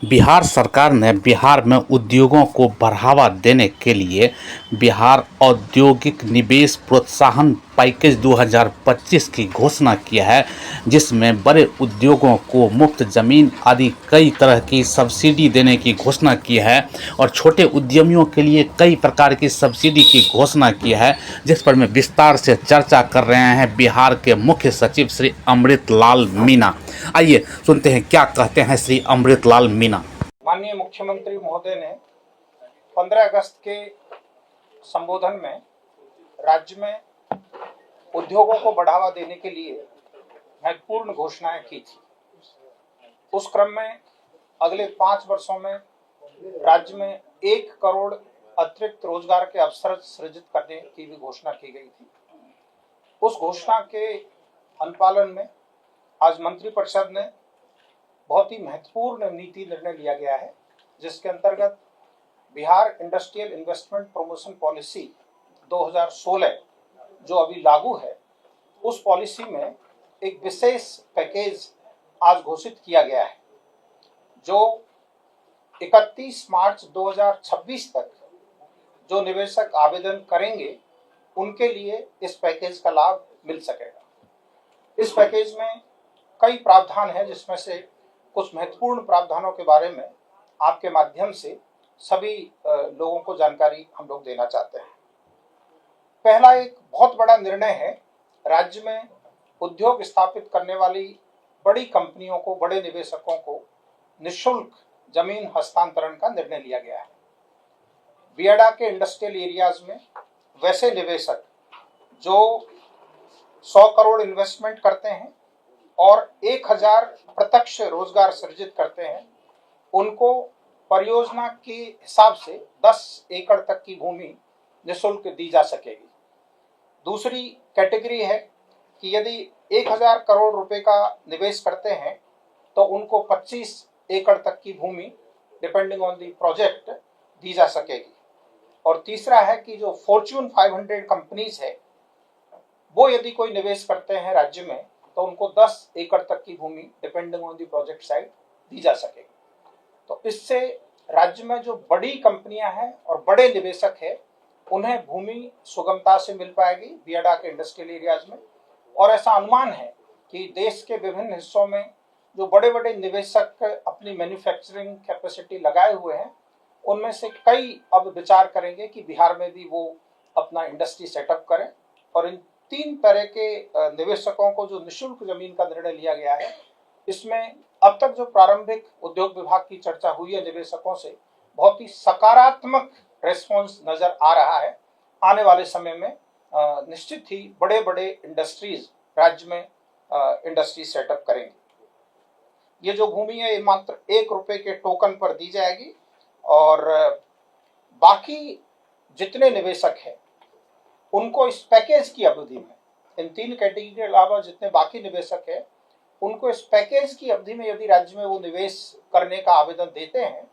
बिहार सरकार ने बिहार में उद्योगों को बढ़ावा देने के लिए बिहार औद्योगिक निवेश प्रोत्साहन पैकेज 2025 की घोषणा किया है, जिसमें बड़े उद्योगों को मुफ्त ज़मीन आदि कई तरह की सब्सिडी देने की घोषणा की है और छोटे उद्यमियों के लिए कई प्रकार की सब्सिडी की घोषणा की है, जिस पर मैं विस्तार से चर्चा कर रहे हैं बिहार के मुख्य सचिव श्री अमृतलाल मीणा। आइए सुनते हैं क्या कहते हैं श्री अमृतलाल मीणा। माननीय मुख्यमंत्री महोदय ने 15 अगस्त के संबोधन में राज्य में उद्योगों को बढ़ावा देने के लिए महत्वपूर्ण घोषणाएं की थी। उस क्रम में अगले 5 वर्षों में राज्य में 1 करोड़ अतिरिक्त रोजगार के अवसर सृजित करने की भी घोषणा की गई थी। उस घोषणा के अनुपालन में आज मंत्रिपरिषद ने बहुत ही महत्वपूर्ण नीति निर्णय लिया गया है, जिसके अंतर्गत Bihar industrial investment promotion policy 2016 जो अभी लागू है, उस पॉलिसी में एक विशेष पैकेज आज घोषित किया गया है, जो 31 मार्च 2026 तक जो निवेशक आवेदन करेंगे उनके लिए इस पैकेज का लाभ मिल सकेगा। इस पैकेज में कई प्रावधान हैं, जिसमें से कुछ महत्वपूर्ण प्रावधानों के बारे में आपके माध्यम से सभी लोगों को जानकारी हम लोग देना चाहते हैं। पहला एक बहुत बड़ा निर्णय है, राज्य में उद्योग स्थापित करने वाली बड़ी कंपनियों को, बड़े निवेशकों को निःशुल्क जमीन हस्तांतरण का निर्णय लिया गया है। बियाडा के इंडस्ट्रियल एरियाज में वैसे निवेशक जो 100 करोड़ इन्वेस्टमेंट करते हैं और 1000 प्रत्यक्ष रोजगार सृजित करते हैं, उनको परियोजना के हिसाब से 10 एकड़ तक की भूमि निःशुल्क दी जा सकेगी। दूसरी कैटेगरी है कि यदि 1000 करोड़ रुपए का निवेश करते हैं तो उनको 25 एकड़ तक की भूमि डिपेंडिंग ऑन द प्रोजेक्ट दी जा सकेगी। और तीसरा है कि जो फॉर्च्यून 500 कंपनीज है, वो यदि कोई निवेश करते हैं राज्य में तो उनको 10 एकड़ तक की भूमि depending on the project site दी जा सकेगी। तो इससे राज्य में जो बड़ी कंपनियां हैं और बड़े निवेशक हैं, उन्हें भूमि सुगमता से मिल पाएगी बियाडा के इंडस्ट्रियल एरियाज में। और ऐसा अनुमान है कि देश के विभिन्न हिस्सों में जो बड़े बड़े निवेशक अपनी मैन्युफैक्चरिंग कैपेसिटी लगाए हुए हैं, उनमें से कई अब विचार करेंगे कि बिहार में भी वो अपना इंडस्ट्री सेटअप करें। और इन 3 तरह के निवेशकों को जो निःशुल्क जमीन का निर्णय लिया गया है, इसमें अब तक जो प्रारंभिक उद्योग विभाग की चर्चा हुई है निवेशकों से, बहुत ही सकारात्मक रेस्पॉन्स नजर आ रहा है। आने वाले समय में निश्चित ही बड़े बड़े इंडस्ट्रीज राज्य में इंडस्ट्री सेटअप करेंगे। ये जो भूमि है, ये मात्र 1 रुपए के टोकन पर दी जाएगी और बाकी जितने निवेशक हैं उनको इस पैकेज की अवधि में, इन 3 कैटेगरी के अलावा जितने बाकी निवेशक हैं, उनको इस पैकेज की अवधि में यदि राज्य में वो निवेश करने का आवेदन देते हैं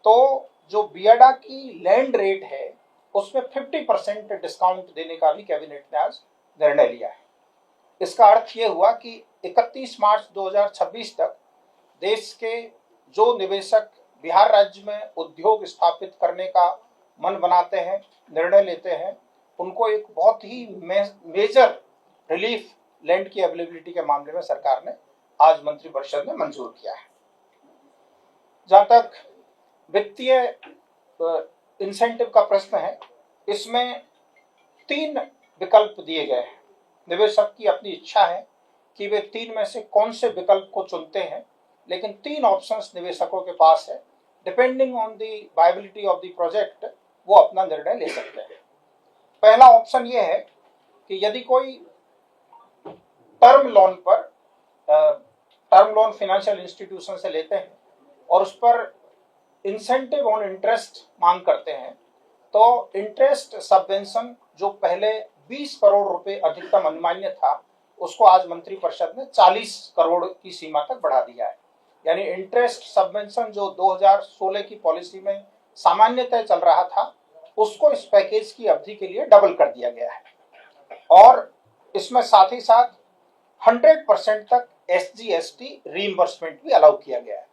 तो जो बियाडा की लैंड रेट है उसमें 50% डिस्काउंट देने का भी कैबिनेट ने आज निर्णय लिया है। इसका अर्थ ये हुआ कि 31 मार्च 2026 तक देश के जो निवेशक बिहार राज्य में उद्योग स्थापित करने का मन बनाते हैं, निर्णय लेते हैं, उनको एक बहुत ही मेजर रिलीफ लैंड की अवेलेबिलिटी के मामले में सरकार ने आज मंत्रिपरिषद ने मंजूर किया है। जहां तक वित्तीय इंसेंटिव का प्रश्न है, इसमें 3 विकल्प दिए गए हैं। निवेशक की अपनी इच्छा है कि वे 3 में से कौन से विकल्प को चुनते हैं, लेकिन 3 ऑप्शंस निवेशकों के पास है। Depending on the viability of the project वो अपना निर्णय ले सकते हैं। पहला ऑप्शन ये है कि यदि कोई टर्म लोन फाइनेंशियल इंस्टीट्यूशन से लेते हैं और उस पर इंसेंटिव ऑन इंटरेस्ट मांग करते हैं, तो इंटरेस्ट सबवेंशन जो पहले 20 करोड़ रुपए अधिकतम अनुमान्य था, उसको आज मंत्रिपरिषद ने 40 करोड़ की सीमा तक बढ़ा दिया है। यानी इंटरेस्ट सबवेंशन जो 2016 की पॉलिसी में सामान्यतः चल रहा था, उसको इस पैकेज की अवधि के लिए डबल कर दिया गया है। और इसमें साथ ही साथ 100% तक SGST रीइंबर्समेंट भी अलाउ किया गया है।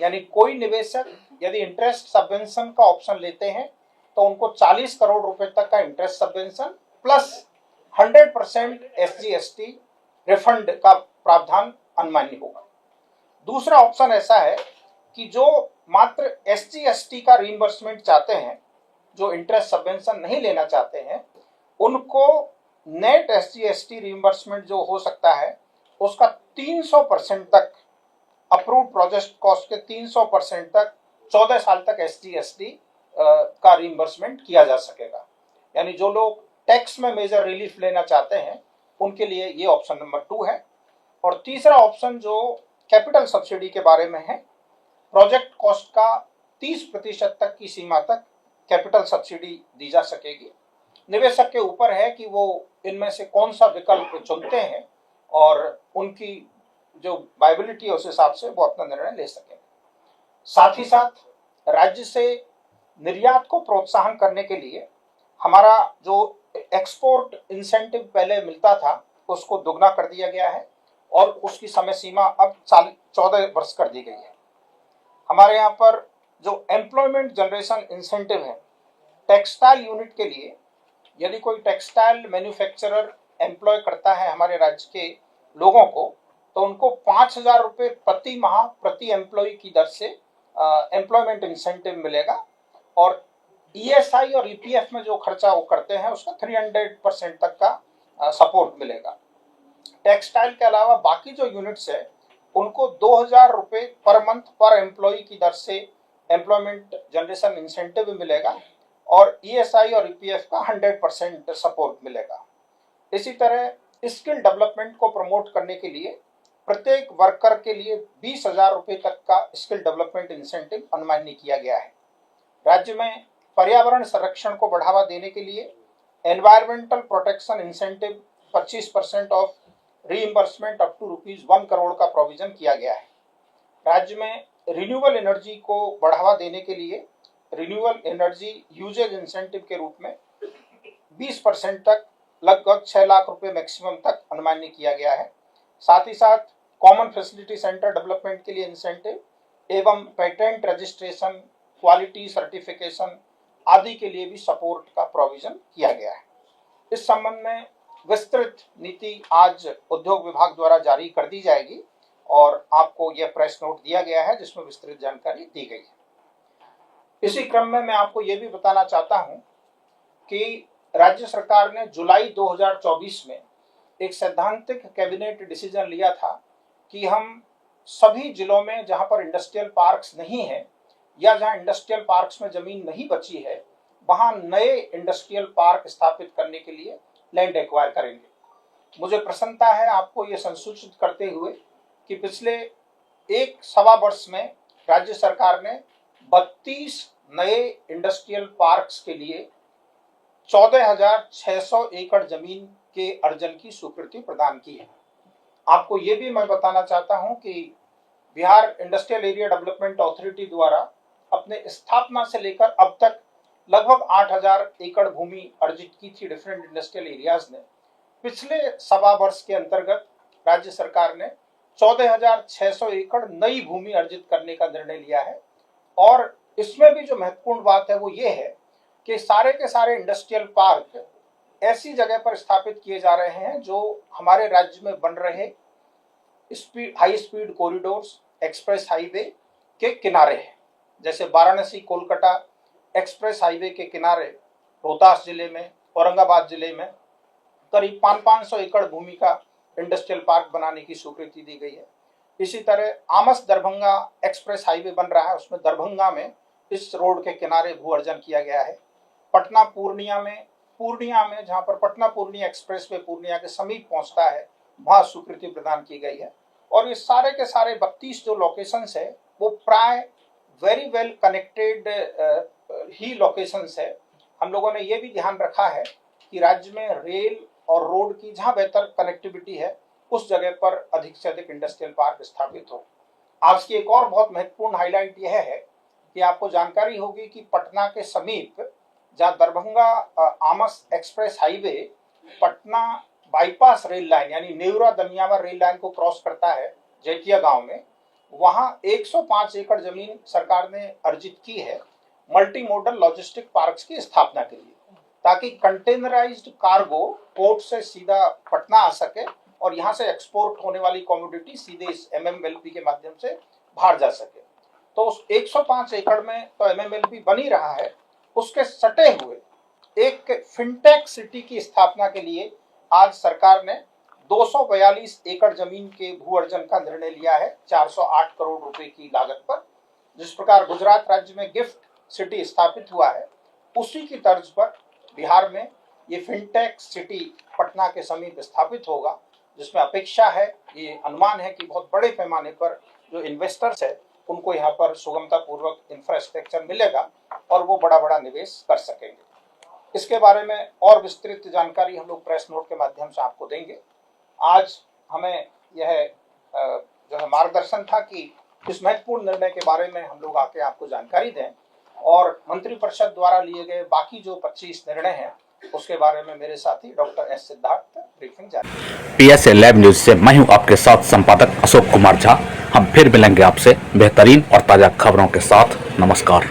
यानी कोई निवेशक यदि इंटरेस्ट सबवेंशन का ऑप्शन लेते हैं तो उनको 40 करोड़ रुपए तक का interest subvention plus 100% SGST refund का प्रावधान अनमान्य होगा। दूसरा ऑप्शन ऐसा है कि जो मात्र SGST का रीइंबर्समेंट चाहते हैं, जो इंटरेस्ट सबवेंशन नहीं लेना चाहते हैं, उनको नेट SGST रीइंबर्समेंट जो हो सकता है उसका 300% तक, अप्रूव्ड प्रोजेक्ट कॉस्ट के 300% तक 14 साल तक SGST का रीइंबर्समेंट किया जा सकेगा। यानी जो लोग टैक्स में मेजर रिलीफ लेना चाहते हैं उनके लिए ये ऑप्शन नंबर 2 है। और तीसरा ऑप्शन जो कैपिटल सब्सिडी के बारे में है, प्रोजेक्ट कॉस्ट का 30% तक की सीमा तक कैपिटल सब्सिडी दी जा सकेगी। निवेशक के ऊपर है कि वो इनमें से कौन सा विकल्प चुनते हैं और उनकी जो वायबिलिटी है उस हिसाब से वो अपना निर्णय ले सकेंगे। साथ ही साथ राज्य से निर्यात को प्रोत्साहन करने के लिए हमारा जो एक्सपोर्ट इंसेंटिव पहले मिलता था उसको दुगना कर दिया गया है और उसकी समय सीमा अब 14 वर्ष कर दी गई है। हमारे यहाँ पर जो एम्प्लॉयमेंट जनरेशन इंसेंटिव है, टेक्सटाइल यूनिट के लिए यदि कोई टेक्सटाइल मैन्युफैक्चरर एम्प्लॉय करता है हमारे राज्य के लोगों को, तो उनको 5,000 रुपये प्रति माह प्रति एम्प्लॉय की दर से एम्प्लॉयमेंट इंसेंटिव मिलेगा और ESI और EPF में जो खर्चा वो करते हैं उसका 300% तक का सपोर्ट मिलेगा। टेक्सटाइल के अलावा बाकी जो यूनिट्स है उनको 2,000 रुपये पर मंथ पर एम्प्लॉय की दर से एम्प्लॉयमेंट जनरेशन इंसेंटिव मिलेगा और ESI और EPF का 100% सपोर्ट मिलेगा। इसी तरह स्किल डेवलपमेंट को प्रमोट करने के लिए प्रत्येक वर्कर के लिए 20,000 रुपये तक का स्किल डेवलपमेंट इंसेंटिव अनुमानित किया गया है। राज्य में पर्यावरण संरक्षण को बढ़ावा देने के लिए environmental protection incentive 25% of reimbursement up to ₹1 crore का प्रोविजन किया गया है। राज्य में रिन्यूएबल एनर्जी को बढ़ावा देने के लिए रिन्यूएबल एनर्जी यूजेज इंसेंटिव के रूप में 20% तक लगभग 6 लाख रुपए मैक्सिमम तक अनुमानित किया गया है। साथ ही साथ कॉमन फैसिलिटी सेंटर डेवलपमेंट के लिए इंसेंटिव एवं पेटेंट रजिस्ट्रेशन, क्वालिटी सर्टिफिकेशन आदि के लिए भी सपोर्ट का प्रोविजन किया गया है। इस संबंध में विस्तृत नीति आज उद्योग विभाग द्वारा जारी कर दी जाएगी और आपको यह प्रेस नोट दिया गया है जिसमें विस्तृत जानकारी दी गई है। इसी क्रम में मैं आपको यह भी बताना चाहता हूं कि राज्य सरकार ने जुलाई 2024 में एक सैद्धांतिक कैबिनेट डिसीजन लिया था कि हम सभी जिलों में जहां पर इंडस्ट्रियल पार्क्स नहीं है या जहां इंडस्ट्रियल पार्क्स में जमीन नहीं बची है वहां नए इंडस्ट्रियल पार्क स्थापित करने के लिए लैंड एक्वायर करेंगे। मुझे प्रसन्नता है आपको यह संसूचित करते हुए कि पिछले 1.25 वर्ष में राज्य सरकार ने 32 नए इंडस्ट्रियल पार्क्स के लिए 14,600 एकड़ जमीन के अर्जन की स्वीकृति प्रदान की है। आपको ये भी मैं बताना चाहता हूं कि Bihar industrial area development authority द्वारा अपने स्थापना से लेकर अब तक लगभग 8,000 एकड़ भूमि अर्जित की थी डिफरेंट इंडस्ट्रियल एरियाज ने। पिछले 1.25 वर्ष के अंतर्गत राज्य सरकार ने 14,600 एकड़ नई भूमि अर्जित करने का निर्णय लिया है और इसमें भी जो महत्वपूर्ण बात है वो ये है कि सारे के सारे इंडस्ट्रियल पार्क ऐसी जगह पर स्थापित किए जा रहे हैं जो हमारे राज्य में बन रहे high speed corridors, express highway के किनारे है। जैसे वाराणसी कोलकाता एक्सप्रेस हाईवे के किनारे रोहतास जिले में, औरंगाबाद जिले में करीब 500 एकड़ भूमि का इंडस्ट्रियल पार्क बनाने की स्वीकृति दी गई है। इसी तरह आमस दरभंगा एक्सप्रेस हाईवे बन रहा है, उसमें दरभंगा में इस रोड के किनारे भू अर्जन किया गया है। पटना पूर्णिया में जहां पर पटना पूर्णिया एक्सप्रेस वे पूर्णिया के समीप पहुंचता है वहां स्वीकृति प्रदान की गई है। और ये सारे के सारे 32 जो लोकेशंस है वो प्राय वेरी वेल कनेक्टेड ही लोकेशंस है। हम लोगों ने ये भी ध्यान रखा है कि राज्य में रेल और रोड की जहां बेहतर कनेक्टिविटी है उस जगह पर अधिक से अधिक इंडस्ट्रियल पार्क स्थापित हो। आज की एक और बहुत महत्वपूर्ण हाईलाइट यह है कि आपको जानकारी होगी कि पटना के समीप जहां Darbhanga Amas express highway Patna bypass rail line यानी नेवरा दनियावा रेल लाइन को क्रॉस करता है जैतिया गांव में, वहां 105 एकड़ जमीन सरकार ने अर्जित की है मल्टी मॉडल लॉजिस्टिक पार्क्स की स्थापना के लिए, ताकि कंटेनराइज्ड कार्गो पोर्ट से सीधा पटना आ सके और यहां से एक्सपोर्ट होने वाली कमोडिटी सीधे इस एमएमएलपी के माध्यम से बाहर जा सके। तो उस 105 एकड़ में तो एमएमएलपी बन ही रहा है, उसके सटे हुए एक फिनटेक सिटी की स्थापना के लिए आज सरकार ने 242 एकड़ जमीन के भू अर्जन का निर्णय लिया है 408 करोड़ रुपए की लागत पर। जिस प्रकार गुजरात राज्य में गिफ्ट सिटी स्थापित हुआ है, उसी की तर्ज पर बिहार में ये फिनटेक सिटी पटना के समीप स्थापित होगा, जिसमें अपेक्षा है, ये अनुमान है कि बहुत बड़े पैमाने पर जो इन्वेस्टर्स है उनको यहाँ पर सुगमता पूर्वक इंफ्रास्ट्रक्चर मिलेगा और वो बड़ा बड़ा निवेश कर सकेंगे। इसके बारे में और विस्तृत जानकारी हम लोग प्रेस नोट के माध्यम से आपको देंगे। आज हमें यह जो है मार्गदर्शन था कि इस महत्वपूर्ण निर्णय के बारे में हम लोग आके आपको जानकारी दें और मंत्रिपरिषद द्वारा लिए गए बाकी जो 25 निर्णय हैं उसके बारे में मेरे साथी डॉक्टर एस सिद्धार्थ ब्रीफिंग जारी। PSA लाइव न्यूज से मैं हूं आपके साथ संपादक अशोक कुमार झा। हम फिर मिलेंगे आपसे बेहतरीन और ताजा खबरों के साथ। नमस्कार।